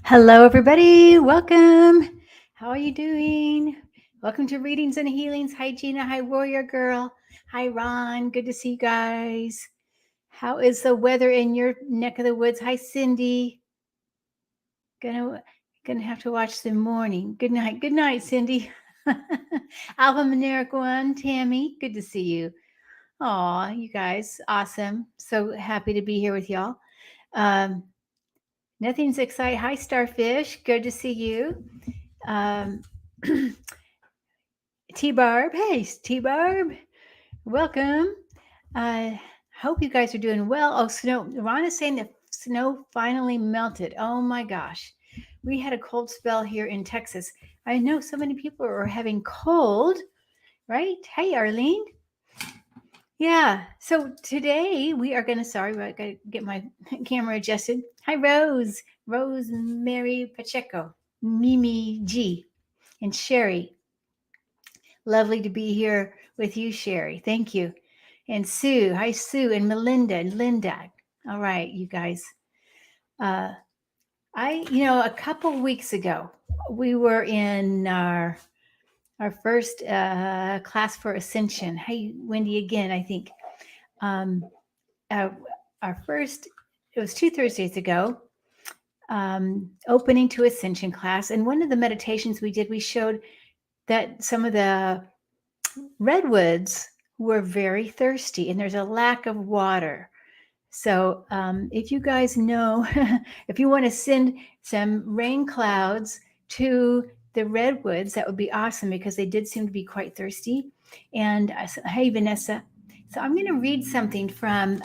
Hello, everybody. Welcome. How are you doing? Welcome to Readings and Healings. Hi, Gina. Hi, Warrior Girl. Hi, Ron. Good to see you guys. How is the weather in your neck of the woods? Hi, Cindy. Gonna have to watch the morning. Good night. Good night, Cindy. Alpha Moneric One, Tammy. Good to see you. Aw, you guys, awesome. So happy to be here with y'all. Um, Nothing's exciting. Hi, Starfish. Good to see you. Um, T Barb. Hey, T Barb. Welcome. I hope you guys are doing well. Oh, snow. Ron is saying that snow finally melted. Oh my gosh. We had a cold spell here in Texas. I know so many people are having cold, right? Hey, Arlene. Yeah. So today we are going to, sorry, I got to get my camera adjusted. Hi, Rose. Rose Mary Pacheco. Mimi G. And Sherry. Lovely to be here with you, Sherry. Thank you. And Sue. Hi, Sue. And Melinda and Linda. All right, you guys. Uh, a couple weeks ago, we were in our first class for Ascension. Hey, Wendy, again, I think. Um, uh, our first, it was 2 Thursdays ago, opening to Ascension class. And one of the meditations we did, we showed that some of the redwoods were very thirsty and there's a lack of water. So if you guys know, if you want to send some rain clouds to the redwoods, that would be awesome because they did seem to be quite thirsty. And hey, Vanessa. So I'm going to read something from,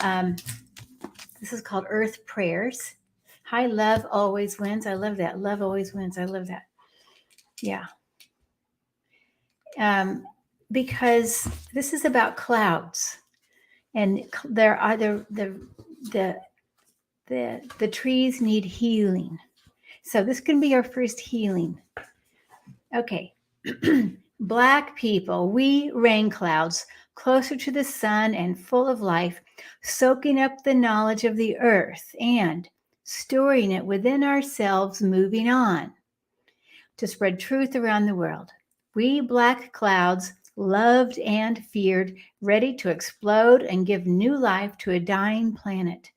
this is called Earth Prayers. Hi, love always wins. I love that. Love always wins. I love that. Yeah. Because this is about clouds, and there are the trees need healing. So this can be our first healing. Okay. Black people, we rain clouds, closer to the sun and full of life, soaking up the knowledge of the earth and storing it within ourselves, moving on to spread truth around the world. We black clouds, loved and feared, ready to explode and give new life to a dying planet.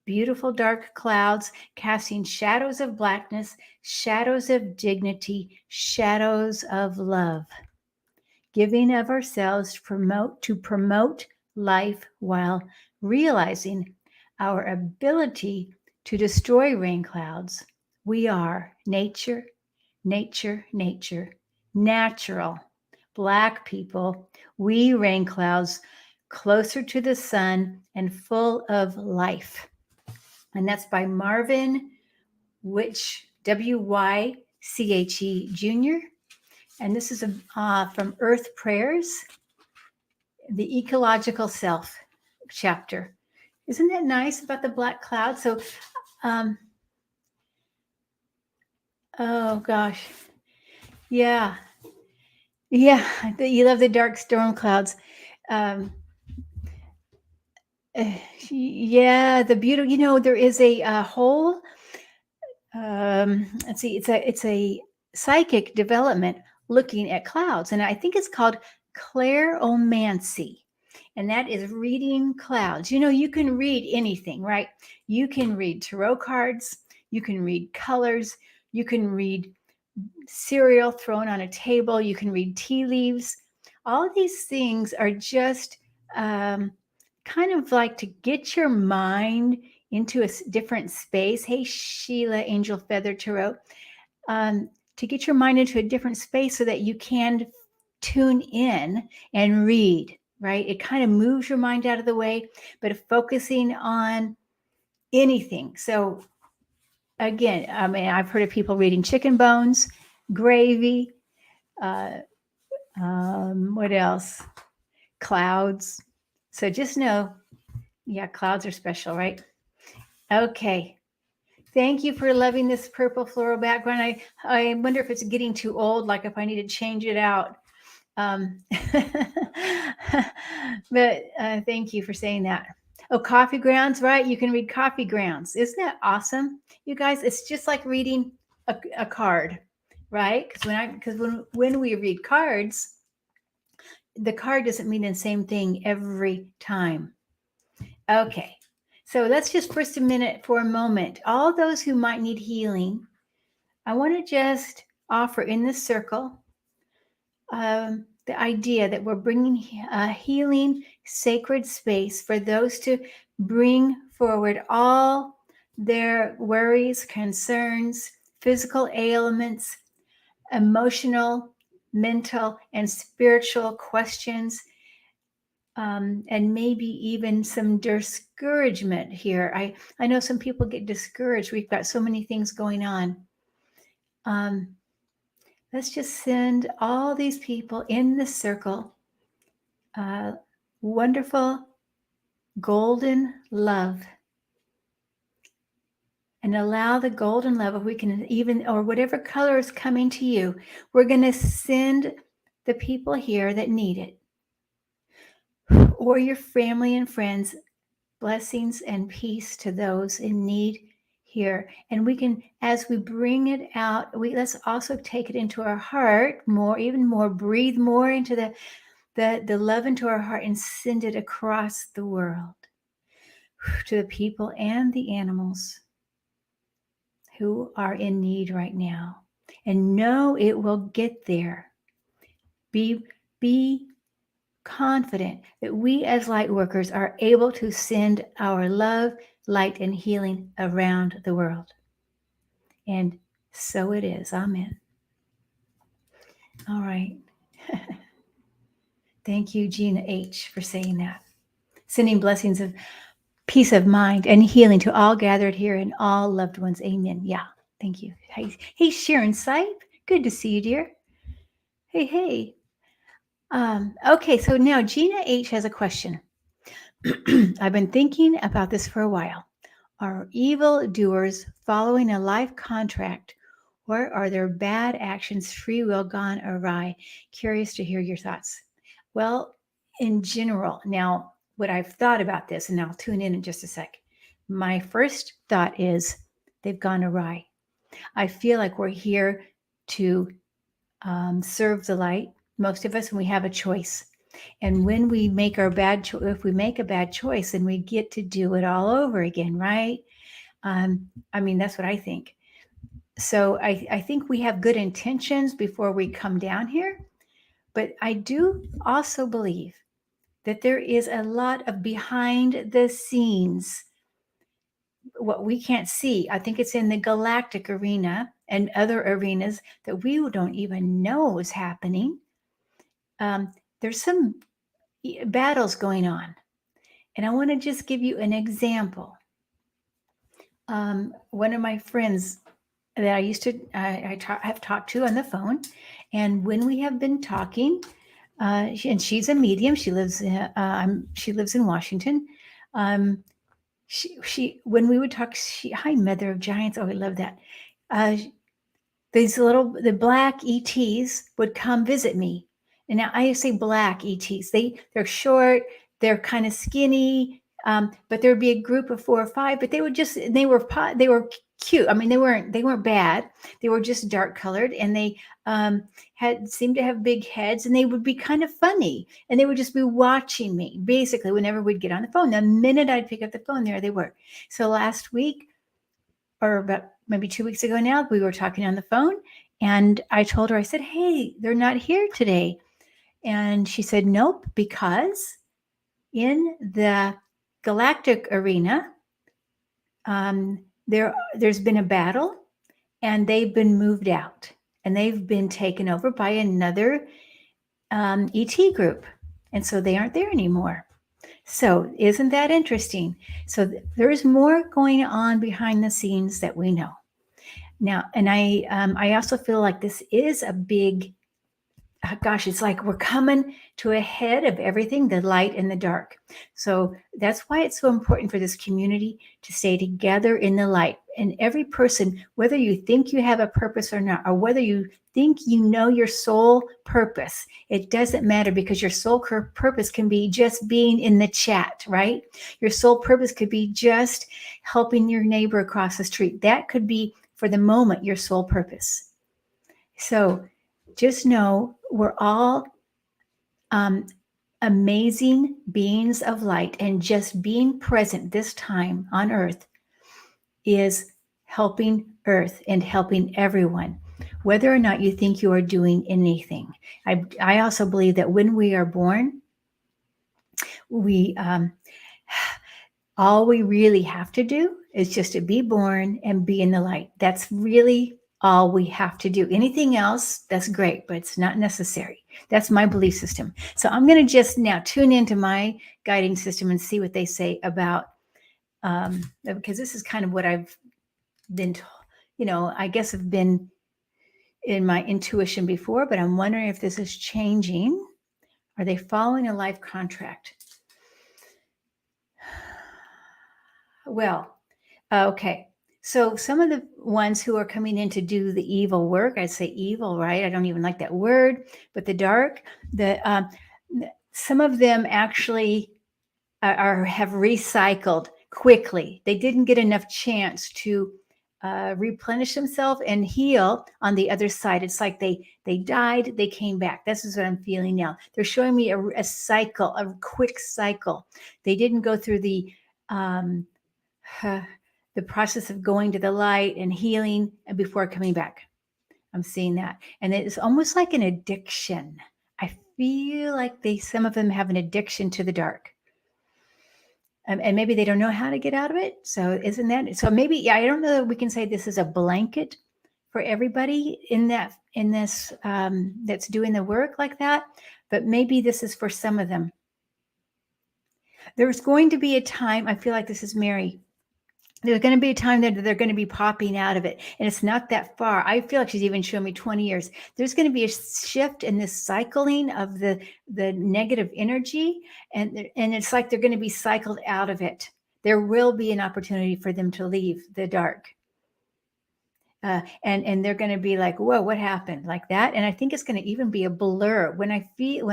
Beautiful dark clouds casting shadows of blackness, shadows of dignity, shadows of love. Giving of ourselves to promote life while realizing our ability to destroy rain clouds. We are nature, nature, nature, natural. Black people, we rain clouds closer to the sun and full of life. And that's by Marvin Wyche, Wyche Jr. And this is from Earth Prayers, the Ecological Self chapter. Isn't that nice about the black cloud? So, oh gosh. Yeah. Yeah. You love the dark storm clouds. Yeah, the beauty, there is a whole, let's see, it's a psychic development looking at clouds. And I think it's called clairomancy. And that is reading clouds. You can read anything, right? You can read tarot cards. You can read colors. You can read cereal thrown on a table. You can read tea leaves. All of these things are just kind of like to get your mind into a different space. Hey, Sheila, Angel Feather Tarot. To get your mind into a different space so that you can tune in and read, right? It kind of moves your mind out of the way, but focusing on anything. So again, I mean, I've heard of people reading chicken bones, gravy, what else? Clouds. So just know, yeah, clouds are special, right? Okay. Thank you for loving this purple floral background. I wonder if it's getting too old, like if I need to change it out. But thank you for saying that. Oh, coffee grounds, right? You can read coffee grounds. Isn't that awesome? You guys, it's just like reading a card, right? Because when we read cards, the card doesn't mean the same thing every time. Okay. So let's just for a moment, all those who might need healing, I want to just offer in this circle the idea that we're bringing a healing sacred space for those to bring forward all their worries, concerns, physical ailments, emotional, mental, and spiritual questions, and maybe even some discouragement here. I know some people get discouraged. We've got so many things going on. Let's just send all these people in the circle wonderful golden love, and allow the golden love, if we can even, or whatever color is coming to you, we're going to send the people here that need it, or your family and friends, blessings and peace to those in need here. And we can, as we bring it out, let's also take it into our heart more, even more, breathe more into the love into our heart and send it across the world to the people and the animals who are in need right now. And know it will get there. Be confident that we as light workers are able to send our love, light, and healing around the world. And so it is. Amen. All right. Thank you, Gina H., for saying that. Sending blessings of peace of mind and healing to all gathered here and all loved ones. Amen. Yeah. Thank you. Hey, Sharon Sipe. Good to see you, dear. Hey. Okay, so now Gina H. has a question. I've been thinking about this for a while. Are evil doers following a life contract, or are their bad actions free will gone awry? Curious to hear your thoughts. Well, in general, now what I've thought about this, and I'll tune in just a sec. My first thought is they've gone awry. I feel like we're here to serve the light. Most of us, and we have a choice. And when we make if we make a bad choice, then we get to do it all over again, right? That's what I think. So I think we have good intentions before we come down here. But I do also believe that there is a lot of behind the scenes, what we can't see. I think it's in the galactic arena and other arenas that we don't even know is happening. There's some battles going on. And I want to just give you an example. One of my friends that I used to have talked to on the phone, and when we have been talking, and she's a medium. She lives in Washington. She when we would talk, hi, Mother of Giants. Oh, I love that. The black ETs would come visit me. And now I say black ETs. They're short, they're kind of skinny, but there'd be a group of 4 or 5. But they were cute. I mean, they weren't bad. They were just dark colored, and they seemed to have big heads, and they would be kind of funny, and they would just be watching me basically whenever we'd get on the phone. The minute I'd pick up the phone, there they were. So last week, or about maybe 2 weeks ago now, we were talking on the phone, and I told her, I said, hey, they're not here today. And she said, nope, because in the galactic arena, there's been a battle, and they've been moved out, and they've been taken over by another ET group. And so they aren't there anymore. So isn't that interesting? So there's more going on behind the scenes that we know. Now, and I also feel like this is a big gosh, it's like we're coming to a head of everything, the light and the dark. So that's why it's so important for this community to stay together in the light. And every person, whether you think you have a purpose or not, or whether you think you know your soul purpose, it doesn't matter, because your soul purpose can be just being in the chat, right? Your soul purpose could be just helping your neighbor across the street. That could be, for the moment, your soul purpose. So just know we're all amazing beings of light, and just being present this time on Earth is helping Earth and helping everyone, whether or not you think you are doing anything. I also believe that when we are born, we all we really have to do is just to be born and be in the light. That's really all we have to do. Anything else, that's great, but it's not necessary. That's my belief system. So I'm going to just now tune into my guiding system and see what they say about, because this is kind of what I've been, I guess I've been in my intuition before, but I'm wondering if this is changing. Are they following a life contract? Well, okay. So some of the ones who are coming in to do the evil work, I'd say evil, right? I don't even like that word, but the dark, some of them actually have recycled quickly. They didn't get enough chance to replenish themselves and heal on the other side. It's like they died, they came back. This is what I'm feeling now. They're showing me a cycle, a quick cycle. They didn't go through the process of going to the light and healing and before coming back. I'm seeing that. And it's almost like an addiction. I feel like some of them have an addiction to the dark. And maybe they don't know how to get out of it. So isn't that, so maybe, yeah, I don't know that we can say this is a blanket for everybody in this, that's doing the work like that, but maybe this is for some of them. There's going to be a time, I feel like this is Mary. There's going to be a time that they're going to be popping out of it. And it's not that far. I feel like she's even showing me 20 years. There's going to be a shift in this cycling of the negative energy. And it's like they're going to be cycled out of it. There will be an opportunity for them to leave the dark. And they're going to be like, whoa, what happened? Like that. And I think it's going to even be a blur. When I feel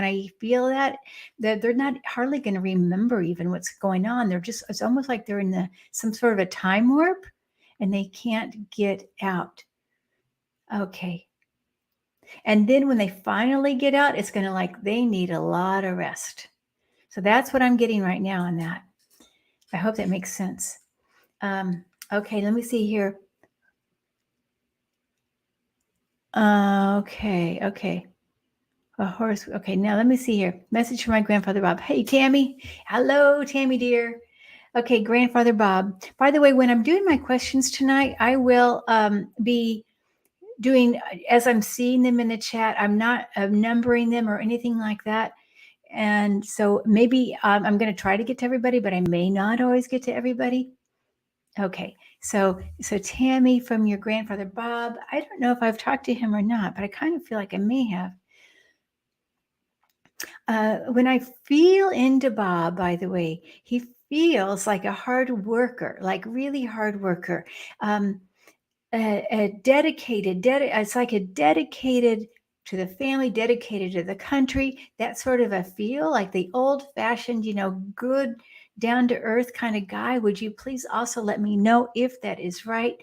that they're not hardly going to remember even what's going on. It's almost like they're in some sort of a time warp and they can't get out. Okay. And then when they finally get out, it's going to they need a lot of rest. So that's what I'm getting right now on that. I hope that makes sense. Okay, let me see here. Okay. A horse. Okay, now let me see here. Message from my grandfather Bob. Hey, Tammy. Hello, Tammy dear. Okay, grandfather Bob. By the way, when I'm doing my questions tonight, I will be doing, as I'm seeing them in the chat, I'm not numbering them or anything like that. And so maybe I'm going to try to get to everybody, but I may not always get to everybody. Okay, so Tammy from your grandfather Bob, I don't know if I've talked to him or not, but I kind of feel like I may have. When I feel into Bob, by the way, he feels like a hard worker, like really hard worker, a dedicated, it's like a dedicated to the family, dedicated to the country, that sort of a feel, like the old fashioned, good, down to earth kind of guy. Would you please also let me know if that is right?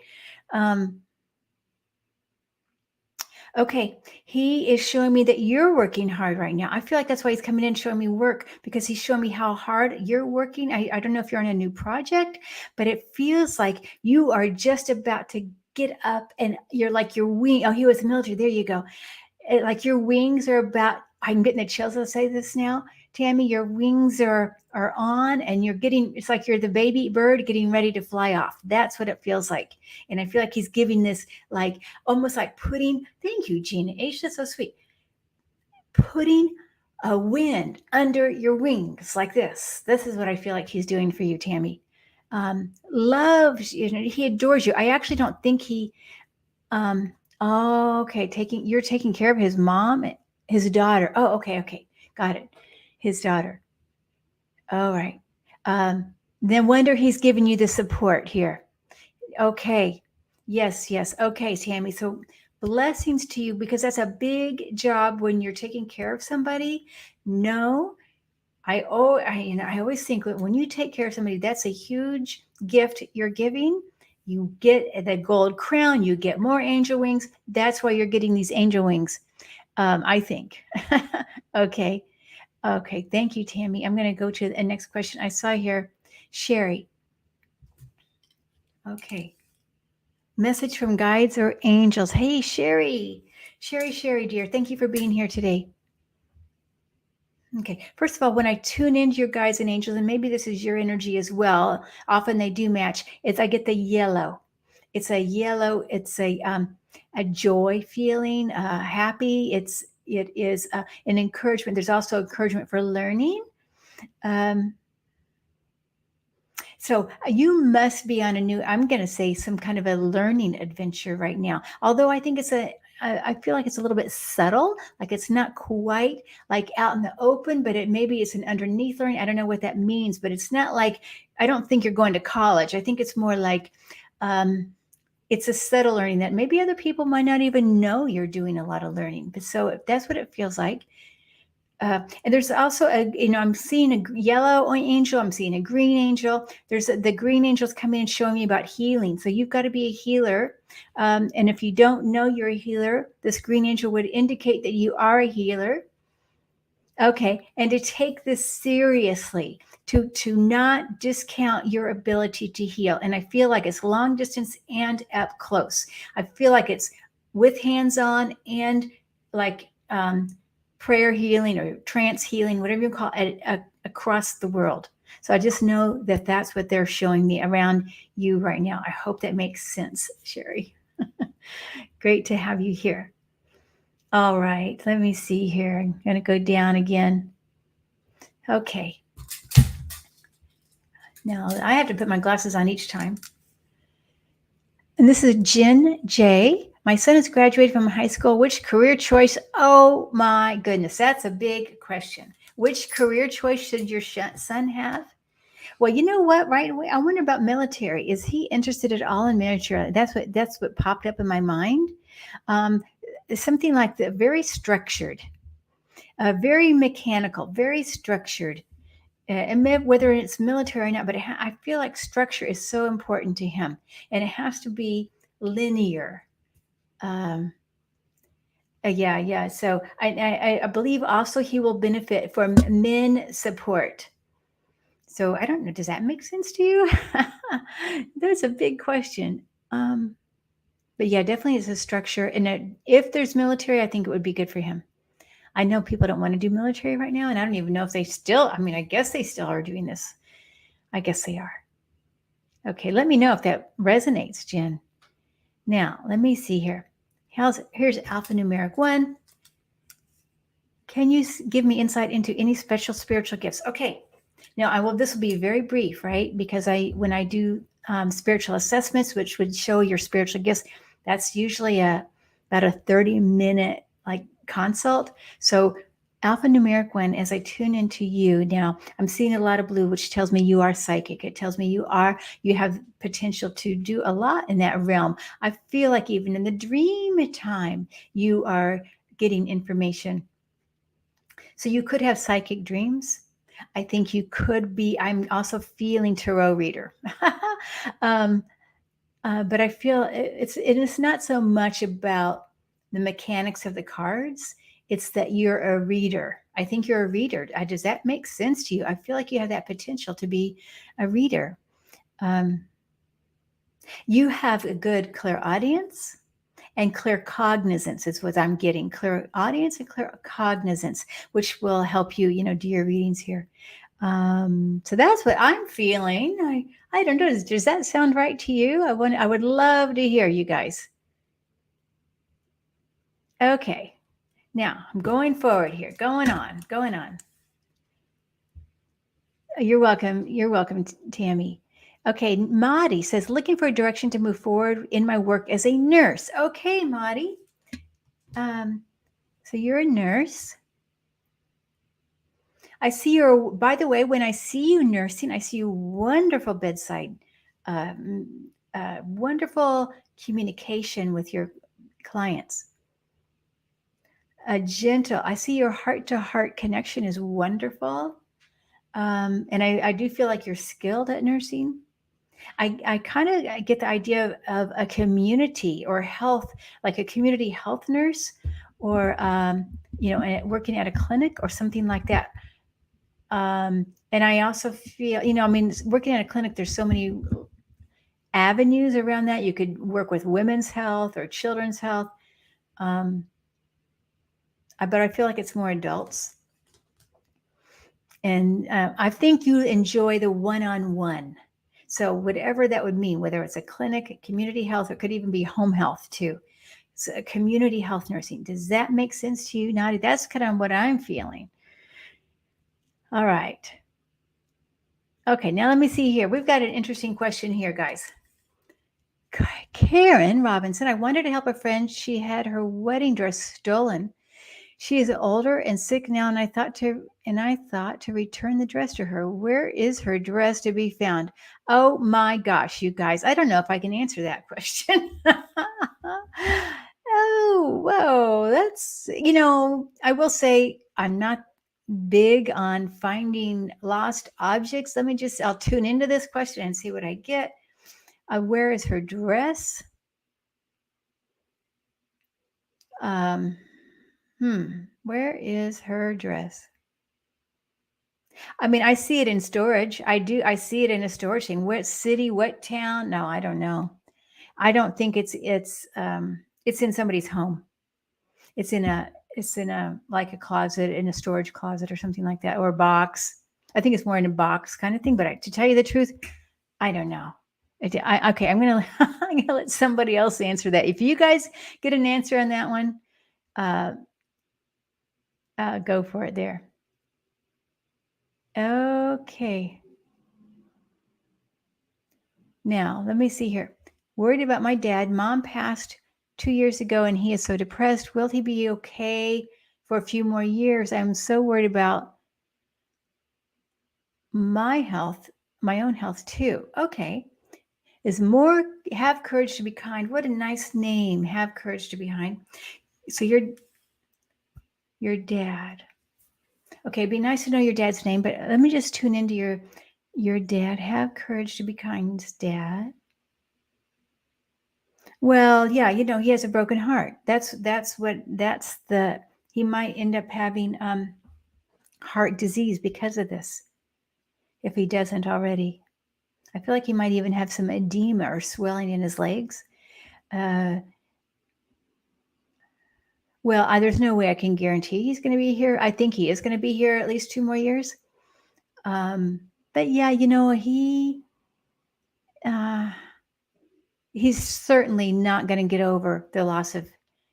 Okay, he is showing me that you're working hard right now. I feel like that's why he's coming in showing me work, because he's showing me how hard you're working. I don't know if you're on a new project, but it feels like you are just about to get up and you're like your wing. Oh, he was in the military. There you go. Like your wings are about, I'm getting the chills. I'll say this now. Tammy, your wings are on and it's like you're the baby bird getting ready to fly off. That's what it feels like. And I feel like he's giving this, like, almost like thank you, Gina H, that's so sweet. Putting a wind under your wings like this. This is what I feel like he's doing for you, Tammy. Loves you, he adores you. I actually don't think he, okay, you're taking care of his mom. His daughter. Oh, okay. Got it. His daughter. All right. Then wonder he's giving you the support here. Okay. Yes. Okay, Tammy. So blessings to you, because that's a big job when you're taking care of somebody. No, I always think that when you take care of somebody, that's a huge gift you're giving. You get the gold crown, you get more angel wings. That's why you're getting these angel wings. I think. Okay. Okay. Thank you, Tammy. I'm going to go to the next question. I saw here, Sherry. Okay. Message from guides or angels. Hey, Sherry. Sherry, dear. Thank you for being here today. Okay. First of all, when I tune into your guides and angels, and maybe this is your energy as well, often they do match. I get the yellow. It's a yellow. It's a joy feeling, happy. It is an encouragement. There's also encouragement for learning. So you must be on I'm going to say some kind of a learning adventure right now. Although I think I feel like it's a little bit subtle, like it's not quite like out in the open, but maybe it's an underneath learning. I don't know what that means, but it's not like, I don't think you're going to college. I think it's more like, it's a subtle learning that maybe other people might not even know you're doing a lot of learning. But so if that's what it feels like. And there's also I'm seeing a yellow angel. I'm seeing a green angel. There's the green angels coming and showing me about healing. So you've got to be a healer. And if you don't know you're a healer, this green angel would indicate that you are a healer. Okay. And to take this seriously, to not discount your ability to heal. And I feel like it's long distance and up close. I feel like it's with hands on and like, prayer healing or trance healing, whatever you call it, across the world. So I just know that that's what they're showing me around you right now. I hope that makes sense, Sherry. Great to have you here. All right, let me see here. I'm going to go down again. Okay. Now I have to put my glasses on each time. And this is Jen J. My son has graduated from high school. Which career choice? Oh my goodness, that's a big question. Which career choice should your son have? Well, you know what? Right away, I wonder about military. Is he interested at all in military? That's what popped up in my mind. Something like that, very structured, very mechanical, very structured. And whether it's military or not, but I feel like structure is so important to him, and it has to be linear. Yeah. So I believe also he will benefit from men support. So I don't know. Does that make sense to you? That's a big question. But yeah, definitely it's a structure. And if there's military, I think it would be good for him. I know people don't want to do military right now, and I don't even know if they still, I guess they still are doing this. I guess they are. Okay, let me know if that resonates, Jen. Now, let me see here. Here's alphanumeric 1. Can you give me insight into any special spiritual gifts? Okay. Now, this will be very brief, right? Because when I do spiritual assessments, which would show your spiritual gifts, that's usually about a 30-minute consult. So alphanumeric 1, as I tune into you now, I'm seeing a lot of blue, which tells me you are psychic. It tells me you have potential to do a lot in that realm. I feel like even in the dream time, you are getting information. So you could have psychic dreams. I think you could be, I'm also feeling tarot reader. But I feel it's not so much about the mechanics of the cards. It's that you're a reader. I think you're a reader. Does that make sense to you? I feel like you have that potential to be a reader. You have a good clairaudience and claircognizance is what I'm getting. Clairaudience and claircognizance, which will help you, do your readings here. So that's what I'm feeling. I don't know. Does that sound right to you? I would love to hear you guys. Okay. Now I'm going forward here. Going on. You're welcome, Tammy. Okay. Maddie says, looking for a direction to move forward in my work as a nurse. Okay, Maddie. So you're a nurse. I see your, by the way, when I see you nursing, I see you wonderful bedside, wonderful communication with your clients. A gentle, I see your heart to heart connection is wonderful. And I do feel like you're skilled at nursing. I kind of get the idea of a community or health, like a community health nurse, or working at a clinic or something like that. And I also feel, I mean, working at a clinic, there's so many avenues around that. You could work with women's health or children's health. But I feel like it's more adults. And I think you enjoy the one-on-one. So whatever that would mean, whether it's a clinic, community health, it could even be home health too. So community health nursing. Does that make sense to you, Nadia? That's kind of what I'm feeling. All right. Okay, now let me see here. We've got an interesting question here, guys. Karen Robinson, I wanted to help a friend. She had her wedding dress stolen. She is older and sick now, and I thought to return the dress to her. Where is her dress to be found? Oh my gosh, you guys. I don't know if I can answer that question. Oh, whoa. That's, I will say I'm not big on finding lost objects. I'll tune into this question and see what I get. Where is her dress? Where is her dress? I mean, I see it in storage. I see it in a storage thing. What city, what town? No, I don't know. I don't think it's in somebody's home. It's in a like a closet, in a storage closet or something like that, or a box. I think it's more in a box kind of thing. But to tell you the truth, I don't know. Okay, I'm gonna let somebody else answer that. If you guys get an answer on that one, go for it there. Okay. Now, let me see here. Worried about my dad. Mom passed 2 years ago and he is so depressed. Will he be okay for a few more years? I'm so worried about my health, my own health too. Okay. Have courage to be kind. What a nice name. Have courage to be kind. So your dad. Okay, it'd be nice to know your dad's name, but let me just tune into your dad. Have courage to be kind, dad. Well, yeah, he has a broken heart. He might end up having heart disease because of this, if he doesn't already. I feel like he might even have some edema or swelling in his legs. Well, there's no way I can guarantee he's going to be here. I think he is going to be here at least 2 more years. But yeah, he's certainly not going to get over the loss of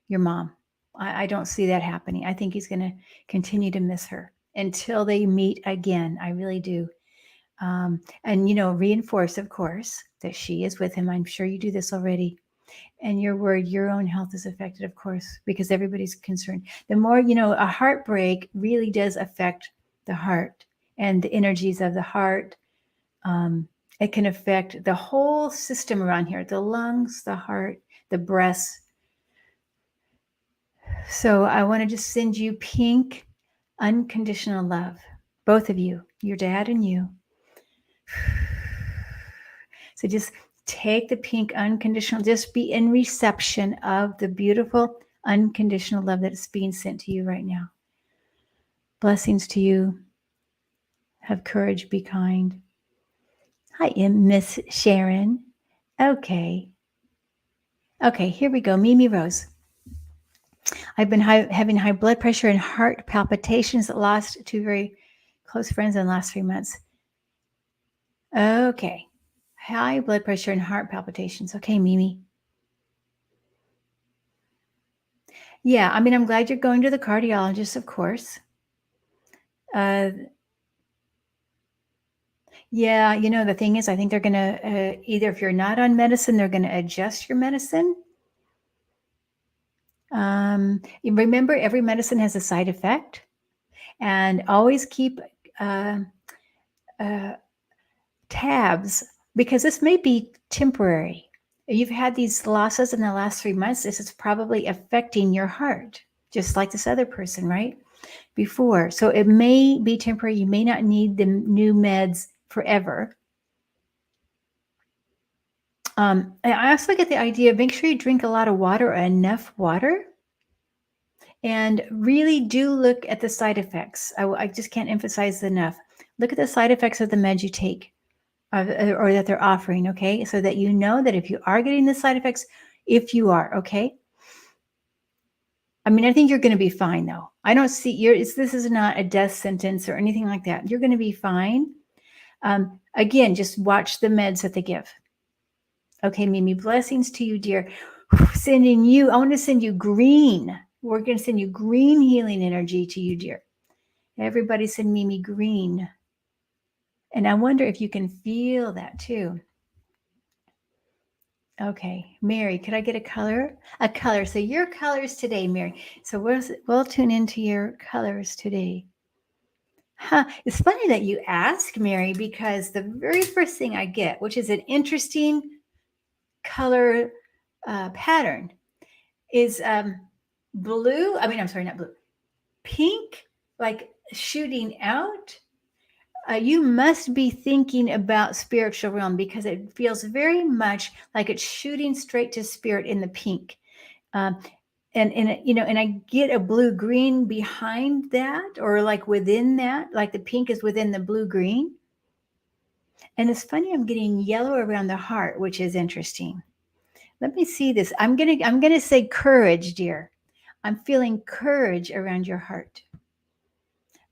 your mom. I don't see that happening. I think he's going to continue to miss her until they meet again. I really do. And, reinforce, of course, that she is with him. I'm sure you do this already. And your word, your own health is affected, of course, because everybody's concerned. The more, a heartbreak really does affect the heart and the energies of the heart. It can affect the whole system around here, the lungs, the heart, the breasts. So I want to just send you pink, unconditional love. Both of you, your dad and you. So just take the pink unconditional, just be in reception of the beautiful unconditional love that is being sent to you right now. Blessings to you. Have courage, be kind. Hi, Miss Sharon. Okay, here we go. Mimi Rose. I've been having high blood pressure and heart palpitations. Lost 2 very close friends in the last 3 months. Okay. High blood pressure and heart palpitations. Okay, Mimi. Yeah, I mean, I'm glad you're going to the cardiologist, of course. Yeah, the thing is, I think they're going to either, if you're not on medicine, they're going to adjust your medicine. Remember, every medicine has a side effect, and always keep uh, uh, tabs, because this may be temporary. You've had these losses in the last 3 months. This is probably affecting your heart, just like this other person, right? Before. So it may be temporary. You may not need the new meds forever. I also get the idea, make sure you drink a lot of water or enough water. And really do look at the side effects. I just can't emphasize enough. Look at the side effects of the meds you take, or that they're offering, okay? So that you know that if you are getting the side effects, if you are, okay? I mean, I think you're going to be fine, though. I don't see this is not a death sentence or anything like that. You're going to be fine. Again, just watch the meds that they give. Okay, Mimi, blessings to you, dear. Sending you, I want to send you green. We're going to send you green healing energy to you, dear. Everybody send Mimi green. And I wonder if you can feel that too. Okay, Mary, could I get a color? A color. So your colors today, Mary. So we'll tune into your colors today. Huh. It's funny that you ask, Mary, because the very first thing I get, which is an interesting color pattern, is blue. I mean, I'm sorry, not blue. Pink, like shooting out. You must be thinking about spiritual realm, because it feels very much like it's shooting straight to spirit in the pink. Um, and I get a blue green behind that, or like within that, like the pink is within the blue green. And it's funny, I'm getting yellow around the heart, which is interesting. Let me see this. I'm gonna say courage, dear. I'm feeling courage around your heart.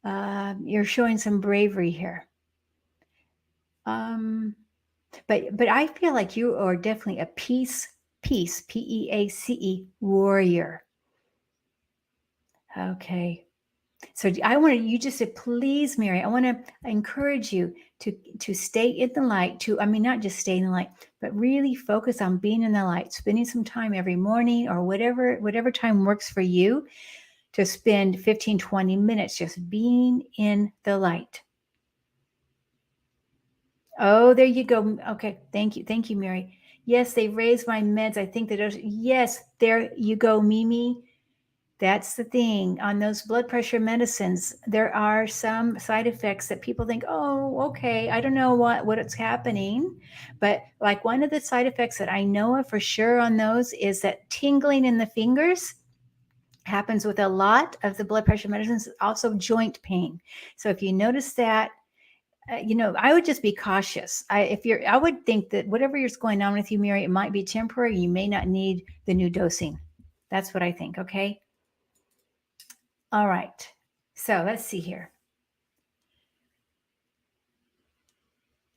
You're showing some bravery here. But I feel like you are definitely a peace, P-E-A-C-E warrior. Okay. So I want you just to please, Mary, I want to encourage you to stay in the light, I mean, not just stay in the light, but really focus on being in the light, spending some time every morning, or whatever time works for you, to spend 15, 20 minutes just being in the light. Oh, there you go. Okay. Thank you. Thank you, Mary. Yes, they raised my meds. I think that, yes, there you go, Mimi. That's the thing. On those blood pressure medicines, there are some side effects that people think, oh, okay, I don't know what's happening. But like, one of the side effects that I know of for sure on those is that tingling in the fingers happens with a lot of the blood pressure medicines, also joint pain. So if you notice that, I would just be cautious. I would think that whatever is going on with you, Mary, it might be temporary. You may not need the new dosing. That's what I think. Okay. All right. So let's see here.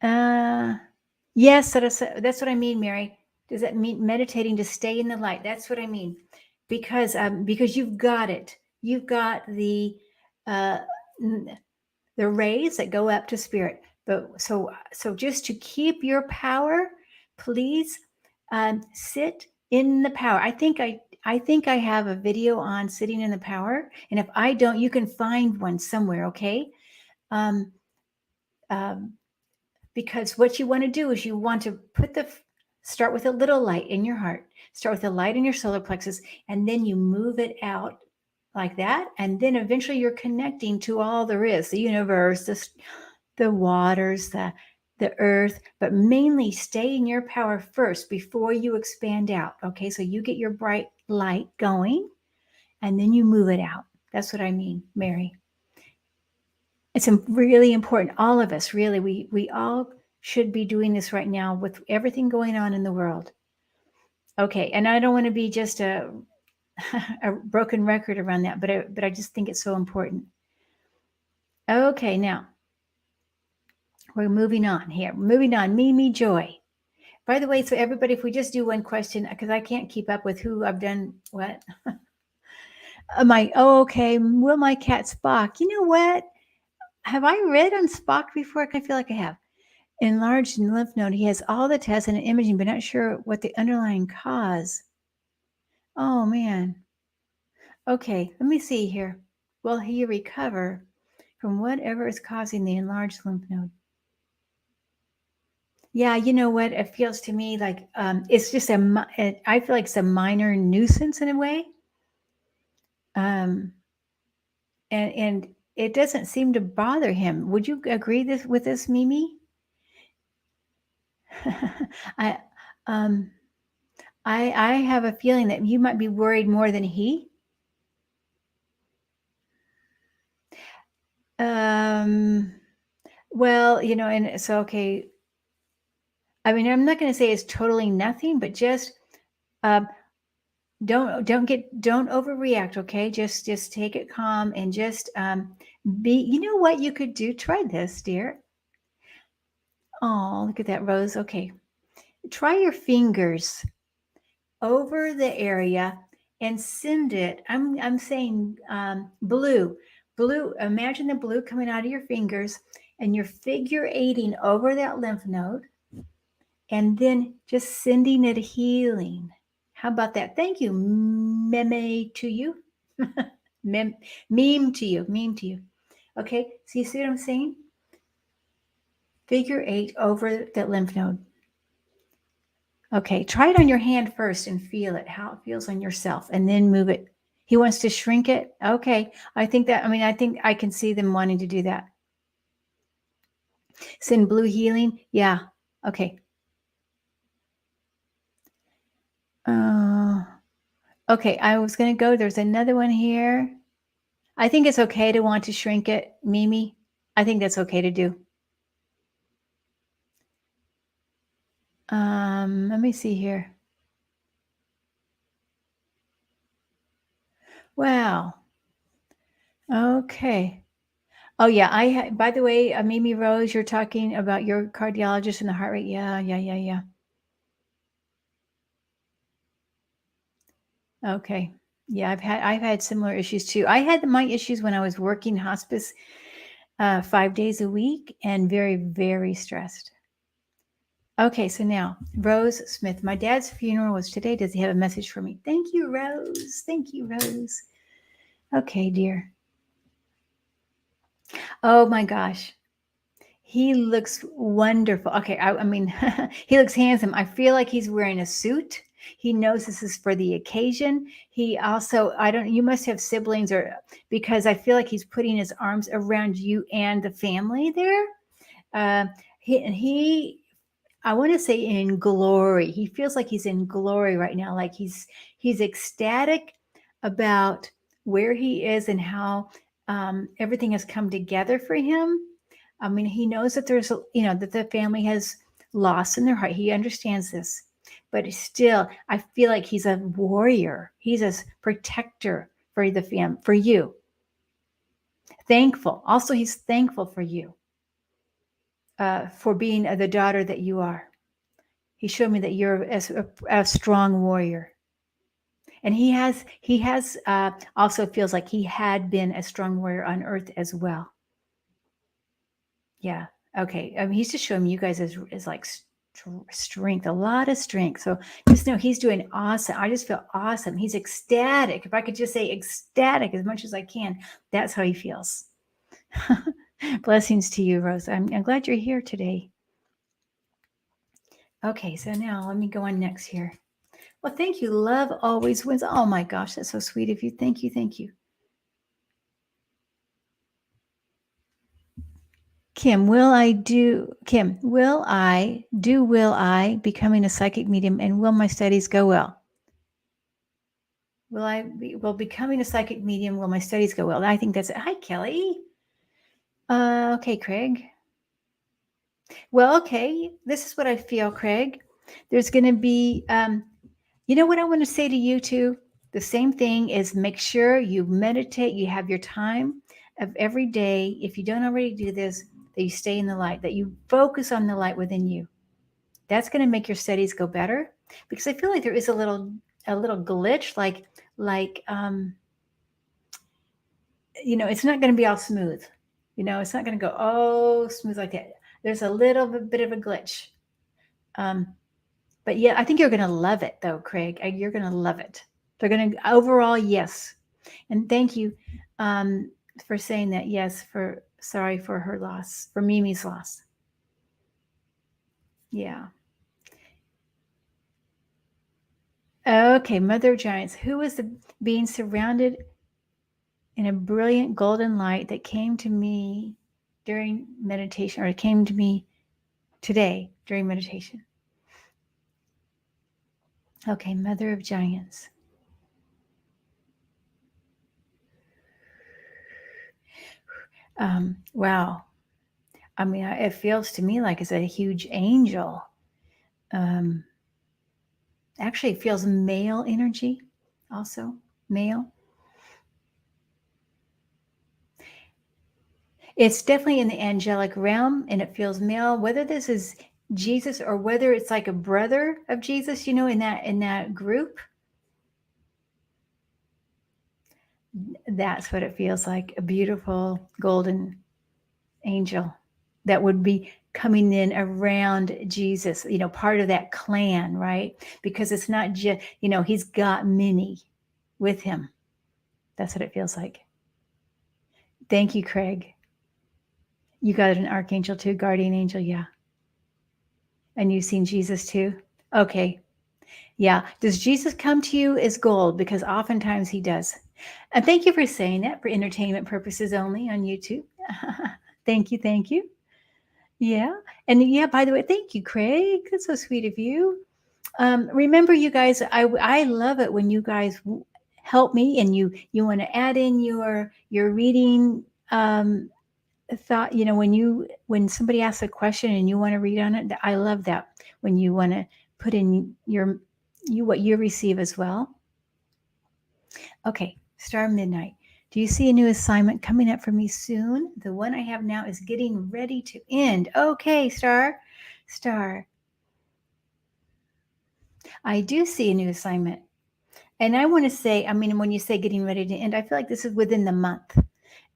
Yes, that's what I mean, Mary. Does that mean meditating to stay in the light? That's what I mean. Because you've got it. You've got uh, the rays that go up to spirit. But so just to keep your power, please sit in the power. I think I have a video on sitting in the power, and if I don't, you can find one somewhere. Okay. Um, um, because what you want to do is you want to start with a little light in your heart, start with a light in your solar plexus, and then you move it out like that, and then eventually you're connecting to all there is, the universe, the waters, the earth, but mainly stay in your power first before you expand out. Okay, so you get your bright light going, and then you move it out. That's what I mean, Mary. It's really important. All of us, really, we all should be doing this right now with everything going on in the world. Okay, and I don't want to be just a broken record around that, but I just think it's so important. Okay, now we're moving on here. Moving on, Mimi Joy. By the way, so everybody, if we just do one question, because I can't keep up with who I've done what. Okay, will my cat Spock? You know what? Have I read on Spock before? I feel like I have. Enlarged lymph node. He has all the tests and imaging, but not sure what the underlying cause. Oh man. Okay, let me see here. Will he recover from whatever is causing the enlarged lymph node? Yeah, you know what? It feels to me like it's just I feel like it's a minor nuisance in a way. Um, and it doesn't seem to bother him. Would you agree with this, Mimi? I um I have a feeling that you might be worried more than he. Um, well, and so okay. I mean, I'm not going to say it's totally nothing, but just um, don't overreact. Okay, just take it calm and just be. You know what you could do? Try this, dear. Oh, look at that rose. Okay, try your fingers over the area and send it. I'm saying blue. Imagine the blue coming out of your fingers, and you're figure eighting over that lymph node, and then just sending it healing. How about that? Thank you, meme to you, meme to you, meme to you. Okay, so you see what I'm saying? Figure eight over that lymph node. Okay, try it on your hand first and feel it, how it feels on yourself, and then move it. He wants to shrink it. Okay, I think I can see them wanting to do that. Send blue healing. Yeah. Okay. Uh, okay, I was going to go. There's another one here. I think it's okay to want to shrink it, Mimi. I think that's okay to do. Let me see here. Wow. Okay. Oh yeah, by the way, Mimi Rose, you're talking about your cardiologist and the heart rate. Yeah. Okay. Yeah, I've had similar issues too. I had my issues when I was working hospice 5 days a week and very, very stressed. Okay, so now Rose Smith. My dad's funeral was today. Does he have a message for me? Thank you, Rose. Thank you, Rose. Okay, dear. Oh my gosh. He looks wonderful. Okay, I mean, he looks handsome. I feel like he's wearing a suit. He knows this is for the occasion. He also, I don't, you must have siblings or because I feel like he's putting his arms around you and the family there. Uh, he, I want to say in glory. He feels like he's in glory right now. Like he's ecstatic about where he is and how everything has come together for him. I mean, he knows that that the family has loss in their heart. He understands this, but still, I feel like he's a warrior. He's a protector for for you. Thankful. Also, he's thankful for you, for being the daughter that you are. He showed me that you're a strong warrior, and he has also feels like he had been a strong warrior on earth as well. Yeah. Okay. I mean, he's just showing me you guys is like strength, a lot of strength. So just know he's doing awesome. I just feel awesome. He's ecstatic. If I could just say ecstatic as much as I can, that's how he feels. Blessings to you, Rose. I'm glad you're here today. Okay. So now let me go on next here. Well, thank you. Love always wins. Oh my gosh, that's so sweet of you. Thank you. Thank you. Kim, will I becoming a psychic medium and will my studies go well? Will becoming a psychic medium, will my studies go well? I think that's it. Hi, Kelly. Okay, Craig. Well, okay. This is what I feel, Craig. There's going to be, you know what I want to say to you too? The same thing is make sure you meditate, you have your time of every day. If you don't already do this, that you stay in the light, that you focus on the light within you. That's going to make your studies go better because I feel like there is a little glitch, like it's not going to be all smooth. It's not going to go smooth like that. There's a little bit of a glitch. But yeah, I think you're going to love it though, Craig. You're going to love it. They're going to overall, yes. And thank you for saying that. Yes, sorry for her loss, for Mimi's loss. Yeah. Okay, Mother of Giants. Who was the being surrounded in a brilliant golden light that came to me during meditation, or it came to me today during meditation? Okay, Mother of Giants. Wow. I mean, it feels to me like it's a huge angel. Actually, it feels male energy, also male. It's definitely in the angelic realm, and it feels male. Whether this is Jesus or whether it's like a brother of Jesus, in that group, that's what it feels like. A beautiful golden angel that would be coming in around Jesus, part of that clan, right? Because it's not just, he's got many with him. That's what it feels like. Thank you, Craig. You got an archangel too, guardian angel, yeah. And you've seen Jesus too? Okay. Yeah. Does Jesus come to you as gold? Because oftentimes he does. And thank you for saying that, for entertainment purposes only on YouTube. Thank you. Thank you. Yeah. And yeah, by the way, thank you, Craig. That's so sweet of you. Remember, you guys, I love it when you guys help me and you want to add in your reading thought. When somebody asks a question and you want to read on it, I love that when you want to put in what you receive as well. Okay, Star Midnight. Do you see a new assignment coming up for me soon? The one I have now is getting ready to end. Okay, Star. I do see a new assignment. And I want to say, when you say getting ready to end, I feel like this is within the month.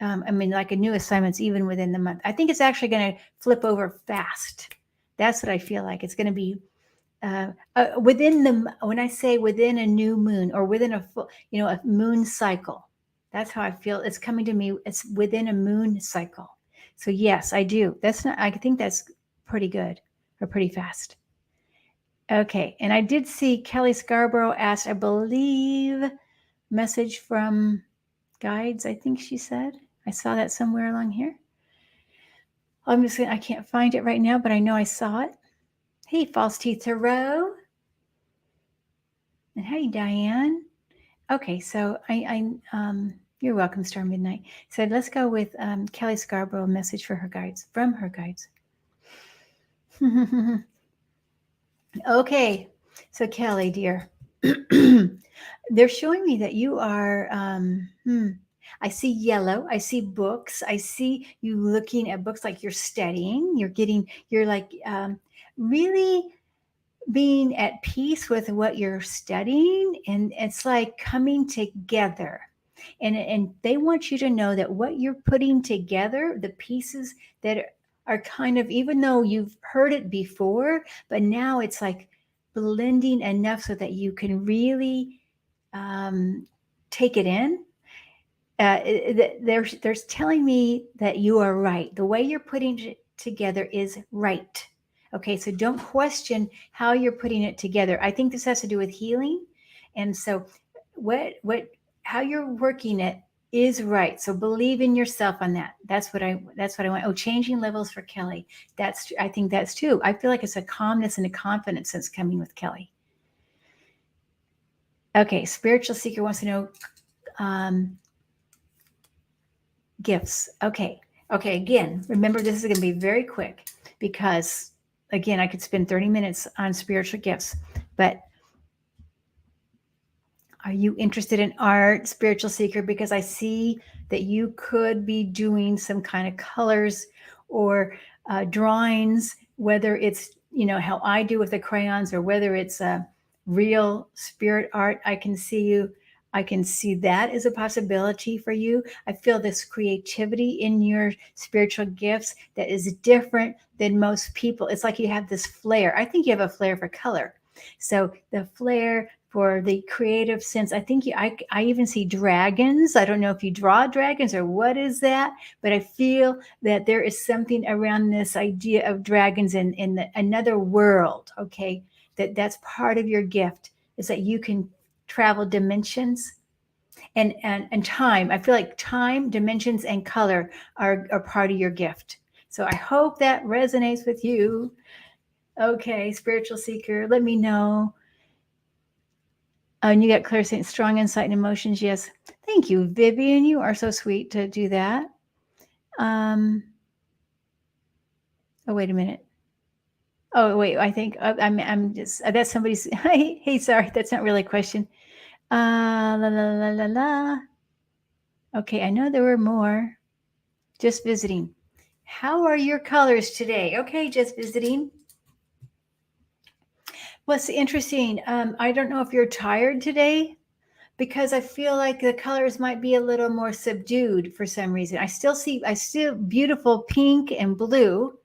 Like a new assignment's even within the month. I think it's actually going to flip over fast. That's what I feel like. It's going to be when I say within a new moon or within a full, a moon cycle. That's how I feel. It's coming to me. It's within a moon cycle. So yes, I do. I think that's pretty good or pretty fast. Okay. And I did see Kelly Scarborough asked, I believe, message from guides, I think she said. I saw that somewhere along here. I can't find it right now, but I know I saw it. Hey, False Teeth Tarot. And hey, Diane. Okay, so you're welcome, Star Midnight. So let's go with Kelly Scarborough, a message for her guides, from her guides. Okay, so Kelly, dear, they're showing me that you are, I see yellow, I see books, I see you looking at books like you're studying, you're like really being at peace with what you're studying, and it's like coming together. And they want you to know that what you're putting together, the pieces that are kind of, even though you've heard it before, but now it's like blending enough so that you can really take it in. They're telling me that you are right. The way you're putting it together is right. Okay, so don't question how you're putting it together. I think this has to do with healing, and so how you're working it is right. So believe in yourself on that. That's what I want. Oh, changing levels for Kelly. I think that's too. I feel like it's a calmness and a confidence that's coming with Kelly. Okay, spiritual seeker wants to know gifts. Okay. Again, remember this is going to be very quick because, again, I could spend 30 minutes on spiritual gifts, but are you interested in art, spiritual seeker? Because I see that you could be doing some kind of colors or drawings, whether it's, how I do with the crayons or whether it's real spirit art. I can see that as a possibility for you. I feel this creativity in your spiritual gifts that is different than most people. It's like you have this flair. I think you have a flair for color. So the flair for the creative sense. I think I even see dragons. I don't know if you draw dragons or what is that, but I feel that there is something around this idea of dragons in another world. Okay, that's part of your gift, is that you can travel dimensions and time. I feel like time, dimensions, and color are part of your gift. So I hope that resonates with you. Okay, spiritual seeker, let me know. Oh, and you got clairsentient, strong insight and emotions. Yes. Thank you, Vivian. You are so sweet to do that. Oh, wait a minute. Oh, wait. I think I'm just, that's somebody's, hey, sorry. That's not really a question. La, la, la, la, la. Okay. I know there were more. Just visiting. How are your colors today? Okay. Just visiting. What's interesting? I don't know if you're tired today, because I feel like the colors might be a little more subdued for some reason. I still beautiful pink and blue,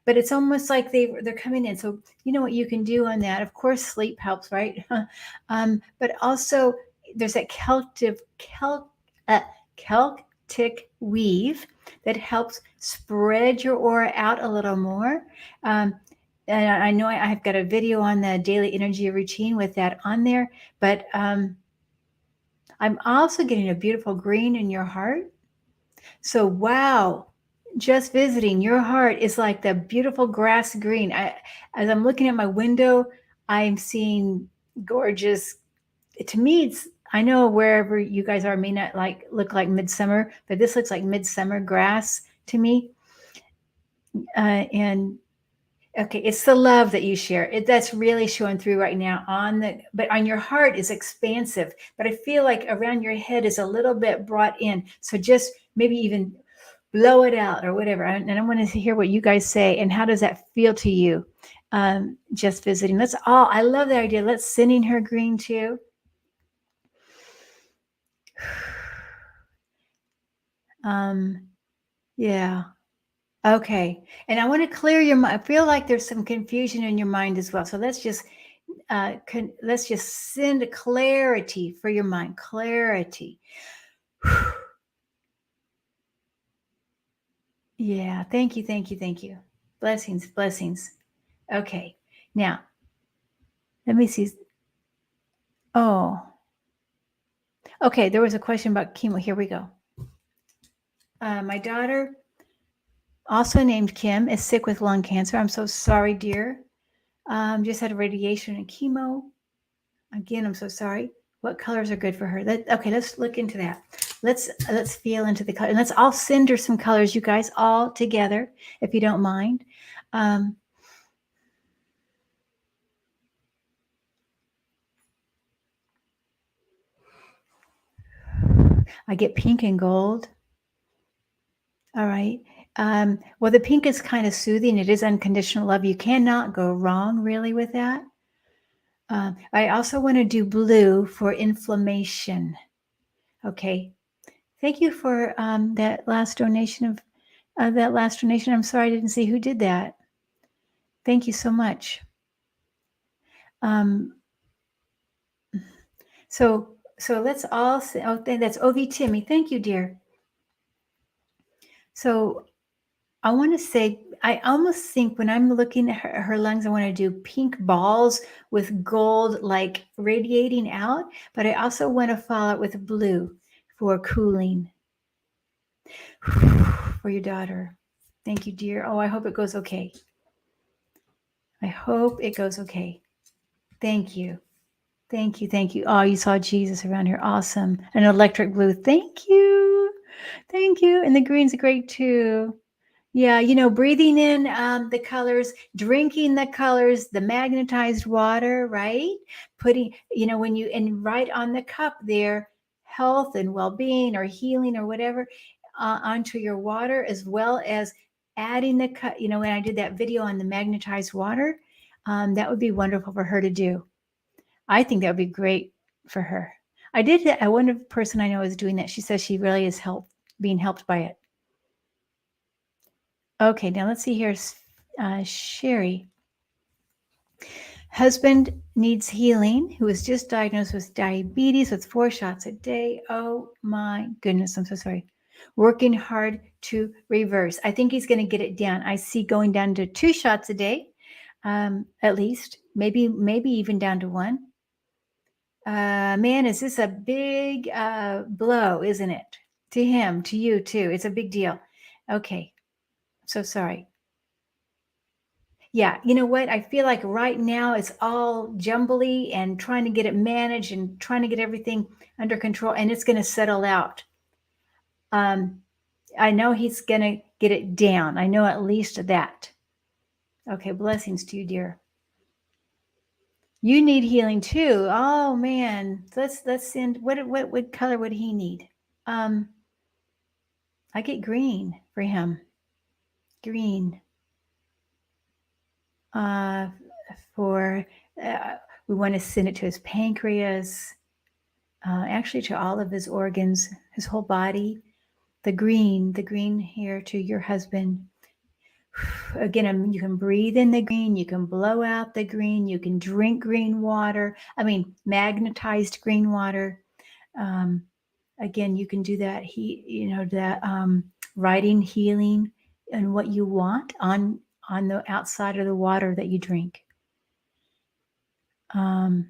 but it's almost like they're coming in. So you know what you can do on that. Of course, sleep helps, right? But also there's that Celtic weave that helps spread your aura out a little more. And I know I've got a video on the daily energy routine with that on there, but I'm also getting a beautiful green in your heart. So, wow, just visiting, your heart is like the beautiful grass green. As I'm looking at my window, I'm seeing gorgeous. To me, I know wherever you guys are may not look like midsummer, but this looks like midsummer grass to me. And okay, it's the love that you share. That's really showing through right now but on your heart is expansive, but I feel like around your head is a little bit brought in. So just maybe even blow it out or whatever. And I want to hear what you guys say. And how does that feel to you? Just visiting. I love the idea. Let's sending her green too. Yeah. Okay. And I want to clear your mind. I feel like there's some confusion in your mind as well. So let's just send clarity for your mind. Clarity. Yeah. Thank you. Thank you. Thank you. Blessings. Blessings. Okay. Now, let me see. Oh, okay. There was a question about chemo. Here we go. My daughter, also named Kim, is sick with lung cancer. I'm so sorry, dear. Just had a radiation and chemo. Again, I'm so sorry. What colors are good for her? Okay, let's look into that. Let's feel into the color, and let's all send her some colors, you guys, all together, if you don't mind. I get pink and gold. All right. Well, the pink is kind of soothing. It is unconditional love. You cannot go wrong, really, with that. I also want to do blue for inflammation. Okay. Thank you for that last donation I'm sorry I didn't see who did that. Thank you so much. So let's all say, that's OV Timmy. Thank you, dear. So I want to say, I almost think when I'm looking at her lungs, I want to do pink balls with gold like radiating out, but I also want to follow it with blue for cooling for your daughter. Thank you, dear. Oh, I hope it goes okay. I hope it goes okay. Thank you. Thank you. Thank you. Oh, you saw Jesus around here. Awesome. An electric blue. Thank you. Thank you. And the green's great too. Yeah, breathing in the colors, drinking the colors, the magnetized water, right? Putting, and right on the cup there, health and well-being or healing or whatever onto your water, as well as adding the cup. When I did that video on the magnetized water, that would be wonderful for her to do. I think that would be great for her. I did. One person I know is doing that. She says she really is being helped by it. Okay, now let's see here. Sherry. Husband needs healing, who was just diagnosed with diabetes with 4 shots a day. Oh my goodness, I'm so sorry. Working hard to reverse. I think he's going to get it down. I see going down to 2 shots a day, at least, maybe even down to 1. Man, is this a big blow, isn't it? To him, to you too. It's a big deal. Okay, so sorry. Yeah, you know what? I feel like right now it's all jumbly and trying to get it managed and trying to get everything under control, and it's going to settle out. I know he's going to get it down. I know at least that. Okay, blessings to you, dear. You need healing too. Oh man, let's send. What color would he need? I get green for him. Green. Uh, for we want to send it to his pancreas. Actually to all of his organs, his whole body. The green here to your husband. Again, you can breathe in the green, you can blow out the green, you can drink green water. I mean, magnetized green water. Again, you can do that. Writing healing and what you want on the outside of the water that you drink. Oh,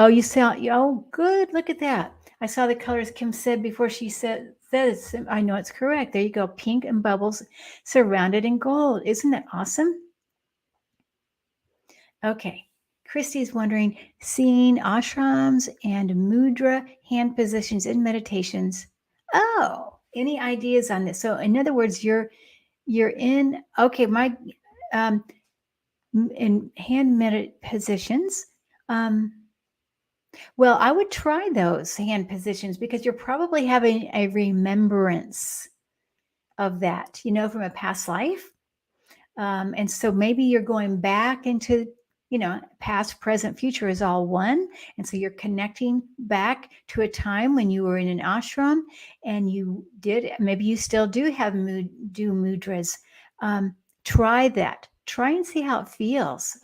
you saw. Oh, good. Look at that. I saw the colors Kim said before she said this. I know it's correct. There you go. Pink and bubbles surrounded in gold. Isn't that awesome? Okay. Christy's wondering, seeing ashrams and mudra hand positions in meditations. Oh, any ideas on this? So, in other words, you're in. Okay, my in hand positions. Well, I would try those hand positions because you're probably having a remembrance of that, from a past life. And so maybe you're going back into, past, present, future is all one. And so you're connecting back to a time when you were in an ashram and maybe you still do have do mudras. Try that. Try and see how it feels.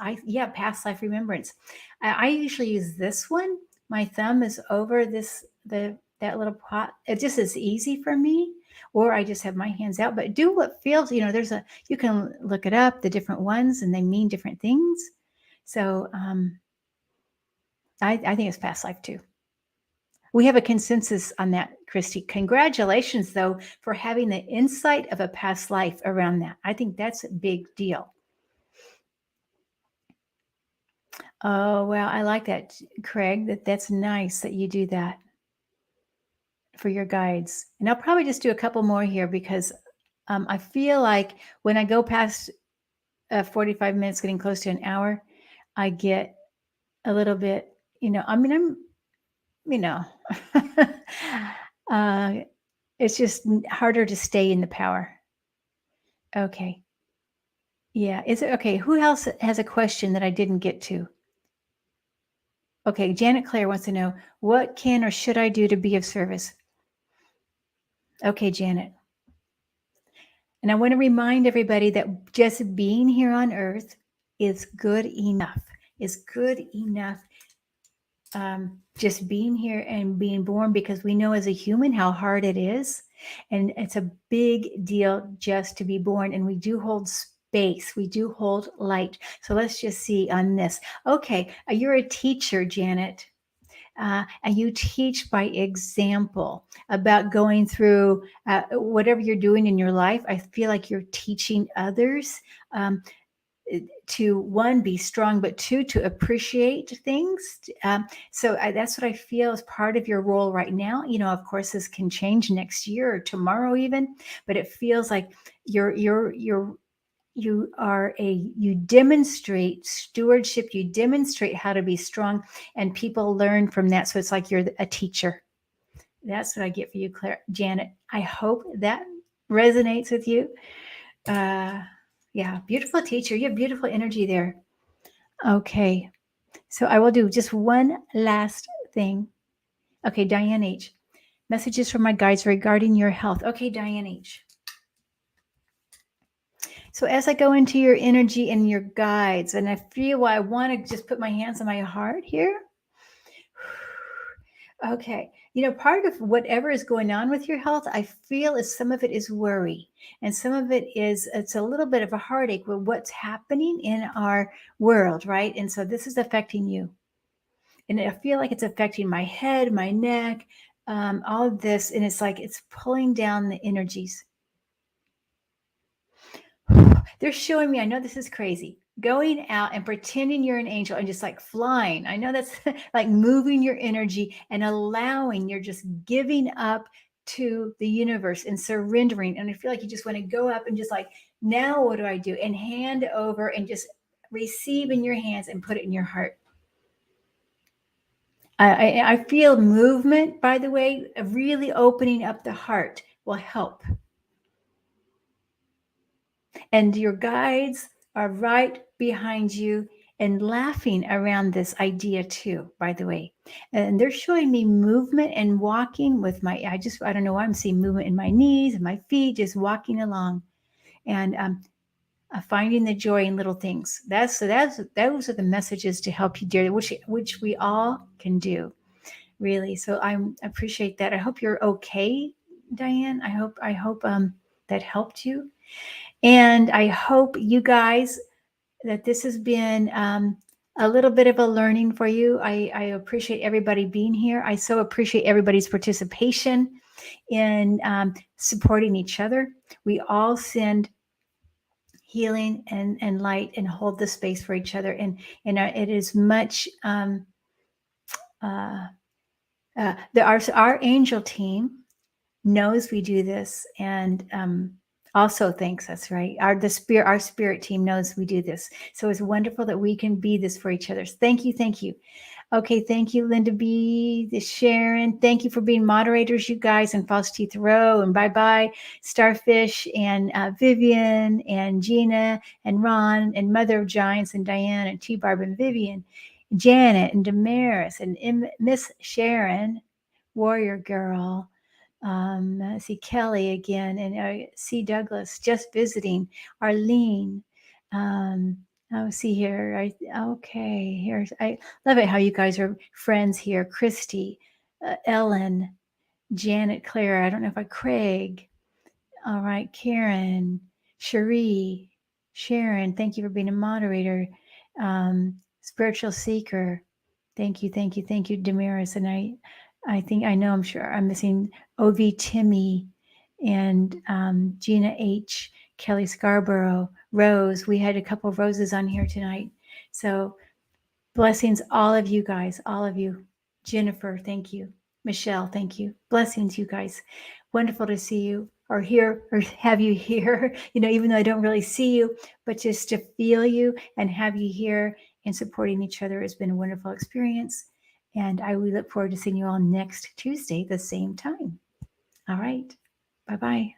Past life remembrance. I usually use this one. My thumb is over that little pot. It just is easy for me. Or I just have my hands out, but do what feels, you can look it up, the different ones, and they mean different things. So I think it's past life too. We have a consensus on that, Christy. Congratulations, though, for having the insight of a past life around that. I think that's a big deal. Oh, well, I like that, Craig. That's nice that you do that for your guides. And I'll probably just do a couple more here because I feel like when I go past 45 minutes, getting close to an hour, I get a little bit, it's just harder to stay in the power. Okay. Yeah. Is it okay? Who else has a question that I didn't get to? Okay. Janet Claire wants to know, what can or should I do to be of service? Okay, Janet. And I want to remind everybody that just being here on earth is good enough. Just being here and being born, because we know as a human how hard it is. And it's a big deal just to be born. And we do hold space. We do hold light. So let's just see on this. Okay. You're a teacher, Janet. And you teach by example about going through whatever you're doing in your life. I feel like you're teaching others to, one, be strong, but two, to appreciate things. So that's what I feel is part of your role right now. Of course, this can change next year or tomorrow even, but it feels like you demonstrate stewardship, you demonstrate how to be strong, and people learn from that. So it's like you're a teacher. That's what I get for you, Janet. I hope that resonates with you. Yeah, beautiful teacher. You have beautiful energy there. Okay. So I will do just one last thing. Okay, Diane H. Messages from my guides regarding your health. Okay, Diane H. So as I go into your energy and your guides, and I feel I want to just put my hands on my heart here. Okay. Part of whatever is going on with your health, I feel is some of it is worry. And some of it's a little bit of a heartache with what's happening in our world, right? And so this is affecting you. And I feel like it's affecting my head, my neck, all of this. And it's like it's pulling down the energies. They're showing me, I know this is crazy, going out and pretending you're an angel and just like flying. I know that's like moving your energy and allowing, you're just giving up to the universe and surrendering. And I feel like you just want to go up and just like, now what do I do? And hand over and just receive in your hands and put it in your heart. I feel movement, by the way, of really opening up the heart will help. And your guides are right behind you and laughing around this idea too, by the way. And they're showing me movement and walking with I don't know why I'm seeing movement in my knees and my feet, just walking along and finding the joy in little things. Those are the messages to help you, dear, which we all can do, really. So I appreciate that. I hope you're okay, Diane. I hope that helped you. And I hope you guys that this has been a little bit of a learning for you. I appreciate everybody being here. I so appreciate everybody's participation in supporting each other. We all send healing and light and hold the space for each other. And it is much our angel team knows we do this and also thanks us, right? Our spirit team knows we do this. So it's wonderful that we can be this for each other. Thank you. Okay, thank you, Linda B, Sharon. Thank you for being moderators, you guys, and False Teeth Row, and bye Starfish, and Vivian, and Gina, and Ron, and Mother of Giants, and Diane, and T Barb, and Vivian, Janet, and Damaris, and Miss Sharon, Warrior Girl. See Kelly again, and see Douglas just visiting. Arlene. See here. Okay. Here, I love it how you guys are friends here. Christy, Ellen, Janet, Claire. I don't know if Craig. All right, Karen, Cherie, Sharon. Thank you for being a moderator. Spiritual Seeker. Thank you, Damaris. And I'm sure I'm missing OV Timmy and Gina H, Kelly Scarborough, Rose. We had a couple of Roses on here tonight. So blessings, all of you guys, all of you. Jennifer, thank you. Michelle, thank you. Blessings, you guys. Wonderful to see you or have you here, even though I don't really see you, but just to feel you and have you here and supporting each other has been a wonderful experience. And we look forward to seeing you all next Tuesday, the same time. All right. Bye-bye.